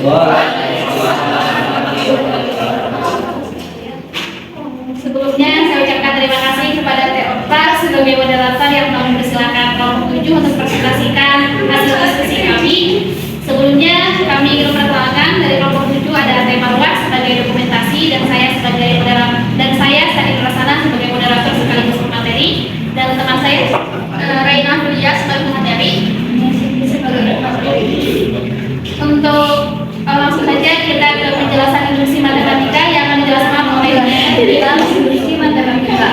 Sebelumnya saya ucapkan terima kasih kepada Teh Okta sebagai moderator yang telah mempersilakan kelompok 7 untuk presentasikan hasil diskusi kami. Sebelumnya kami ingin memperkenalkan dari kelompok 7 ada Teh Marwah sebagai dokumentasi dan saya sebagai moderator dan saya Sari Prasana sebagai moderator sekaligus pemateri dan teman saya Raina Julia sebagai pemateri. Untuk langsung saja kita ke penjelasan induksi matematika yang akan dijelaskan oleh tentang induksi matematika.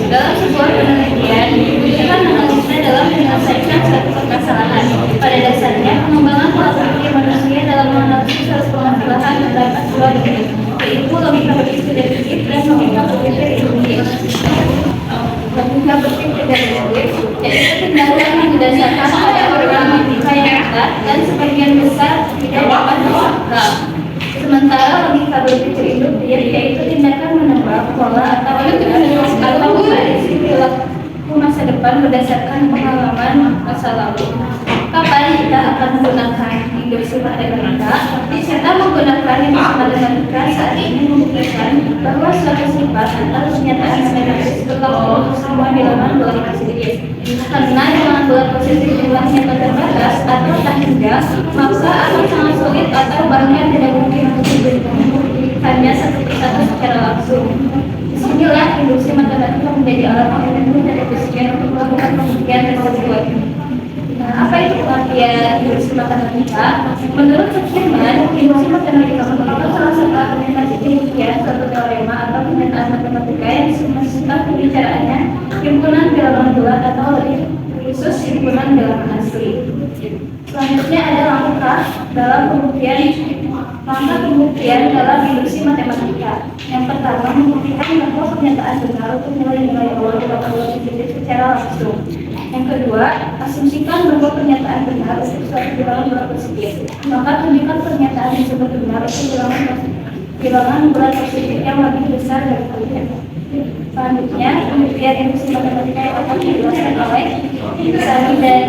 Dalam sebuah penelitian dibutuhkan manusia dalam menyelesaikan satu permasalahan. Pada dasarnya pengembangan pola pikir manusia dalam menganalisis suatu permasalahan terdapat dua domain, yaitu logika berpikir deduktif dan logika berpikir induktif. Logika berpikir deduktif yaitu tindakan yang didasarkan pada problematika yang nyata dan sebagian besar tidak dapat diakal. Sementara logika berpikir induktif yaitu tindakan menebak pola atau memprediksi perilaku masa depan berdasarkan pengalaman masa lalu. Kapan kita akan menggunakan induksi matematika? Kita menggunakan induksi matematika saat ini membuktikan bahwa suatu sifat atau pernyataan matematis berlaku semua bilangan bulat positif. Karena bilangan bulat positif jumlahnya terbatas atau tak hingga, maka akan sangat sulit atau bahkan tidak mungkin untuk dibuktikannya satu persatu secara langsung. Disinilah induksi matematika menjadi alat yang mudah dan efisien untuk melakukan pembuktian tersebut. Apa itu pengertian induksi matematika? Menurut Firman, induksi matematika merupakan salah satu argumentasi pembuktian suatu teorema atau pernyataan matematika yang semesta pembicaraannya himpunan bilangan bulat atau lebih khusus himpunan bilangan asli. Selanjutnya ada langkah pembuktian dalam induksi matematika. Yang pertama, membuktikan bahwa pernyataan benar untuk nilai-nilai awal dapat positif secara langsung. Yang kedua, asumsikan bahwa pernyataan benar untuk suatu bilangan bulat positif. Maka tunjukkan pernyataan tersebut benar untuk bilangan bulat positif yang lebih besar dari kalian. Selanjutnya, pembuktian induksi matematika yang akan dijelaskan oleh Sari dan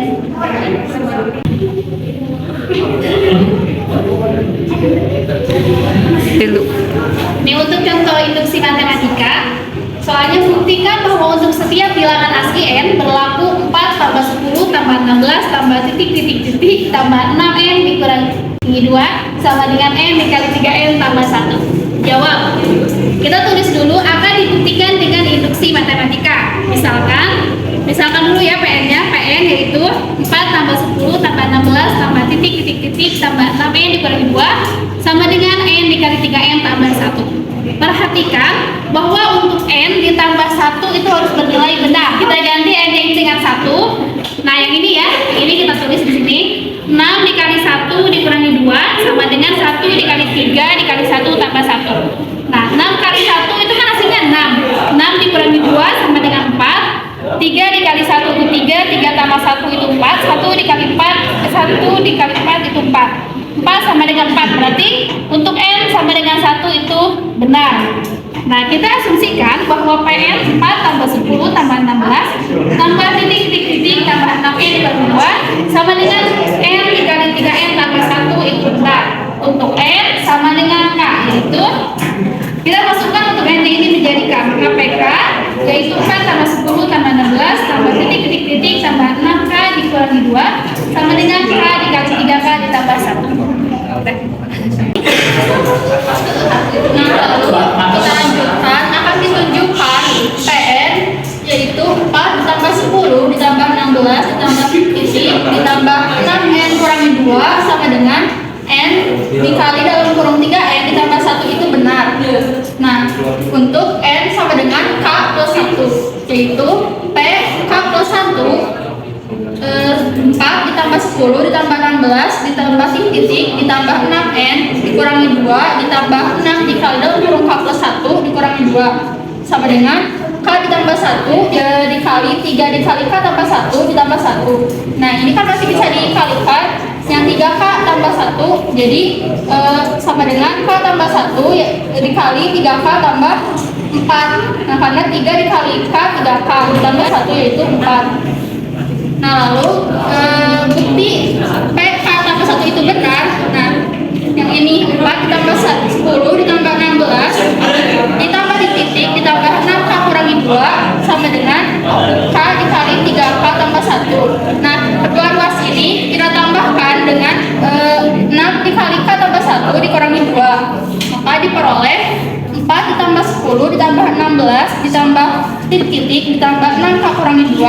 Ini untuk contoh induksi matematika. Soalnya buktikan bahwa untuk setiap bilangan asli n berlaku 4 tambah 10 tambah 16 tambah titik tambah 6n dikurangi 2 sama dengan n dikali 3n tambah 1. Jawab. Kita tulis dulu akan dibuktikan dengan induksi matematika. Misalkan dulu ya PN-nya. PN yaitu 4 tambah 10 tambah 16 tambah titik tambah 6n dikurangi 2 sama dengan n dikali 3n tambah 1. Perhatikan bahwa untuk n ditambah 1 itu harus bernilai benar. Kita ganti n-nya dengan 1. Nah, yang ini ya, ini kita tulis di sini. 6 dikali 1 dikurangi 2 sama dengan 1 dikali 3 dikali 1 tambah 1. Nah, 6 kali 1 itu kan hasilnya 6. 6 dikurangi 2 sama dengan 4. 3 dikali 1 itu 3 tambah 1 itu 4. 1 dikali 4 itu 4. 4 sama dengan 4, berarti untuk n sama dengan 1 itu benar. Nah, kita asumsikan bahwa PN 4 tambah 10 tambah 16 tambah titik tambah 6n dikali 2 sama dengan n dikali 3n tambah 1 itu benar. Untuk n sama dengan k, yaitu kita masukkan untuk n ini menjadi k. Maka PK yaitu 4 tambah 10 tambah 16 tambah titik tambah 6k dikurangi 2 sama dengan k dikali 3k ditambah 1. Nah, lalu kita lanjutkan, akan ditunjukkan PN yaitu 4 ditambah 10 ditambah 16 ditambah titik ditambah 6n kurangi 2 sama dengan n dikali dalam kurung 3n ditambah 1 itu benar. Nah, untuk n sama dengan k plus 1 yaitu p k plus 1 4 ditambah 10 ditambah 16 ditambah titik ditambah 6n dikurangi 2 ditambah 6 dikali dalam kurung k plus 1 dikurangi 2 sama dengan k ditambah 1 dikali 3 dikali k tambah 1 ditambah 1. Nah, ini kan masih bisa dikalikan. Yang 3k tambah 1 jadi sama dengan k tambah 1 ya, dikali 3k tambah 4. Nah, karena 3 dikali k 3k ditambah 1 yaitu 4. Nah, lalu bukti PK tambah 1 itu benar. Nah, yang ini diperoleh 4 ditambah 10 ditambah 16 ditambah titik ditambah 6K kurangi 2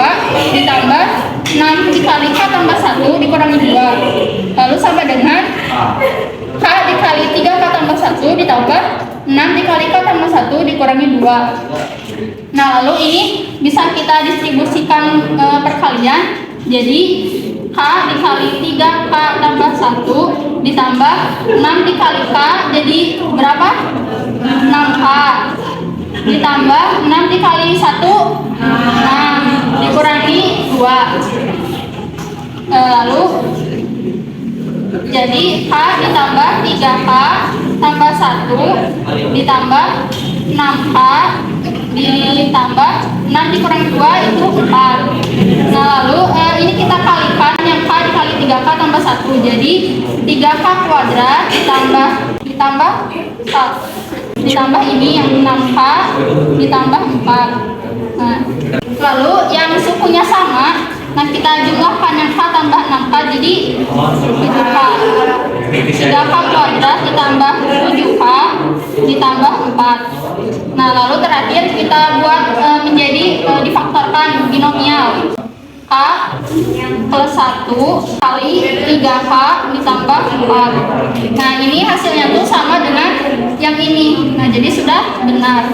ditambah 6 dikali K tambah 1 dikurangi 2. Lalu sama dengan K dikali 3K tambah 1 ditambah 6 dikali K tambah 1 dikurangi 2. Nah, lalu ini bisa kita distribusikan perkalian. Jadi K dikali 3K tambah 1 ditambah 6 dikali K jadi berapa? 6K ditambah 6 dikali 1 6 dikurangi 2. Lalu jadi K ditambah 3K tambah 1 ditambah 6K ditambah 6 dikurangi 2 itu 4. Nah, lalu ini kita kalikan yang K dikali 3K tambah 1. Jadi 3K kuadrat ditambah ini yang 6K ditambah 4. Nah, lalu yang sukunya sama, nah kita jumlahkan yang K tambah 6K jadi 7K. 3K kuadrat ditambah 7K ditambah 4. Nah, lalu terakhir kita buat menjadi difaktorkan binomial. K plus 1 kali 3K ditambah 4. Nah, ini hasilnya tuh sama dengan yang ini. Nah, jadi sudah benar.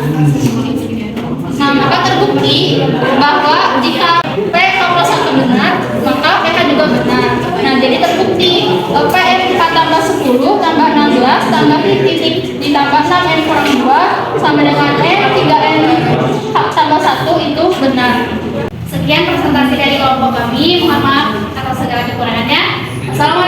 Nah, maka terbukti bahwa jika PK plus 1 benar, maka PK juga benar. Nah, jadi terbukti PN tambah 10 tambah 16 tambah titik ditambah 6N kurang 2 sama dengan N 3N tambah 1 itu benar. Sekian presentasi dari kelompok kami. Mohon maaf atas segala kekurangannya. Assalamualaikum.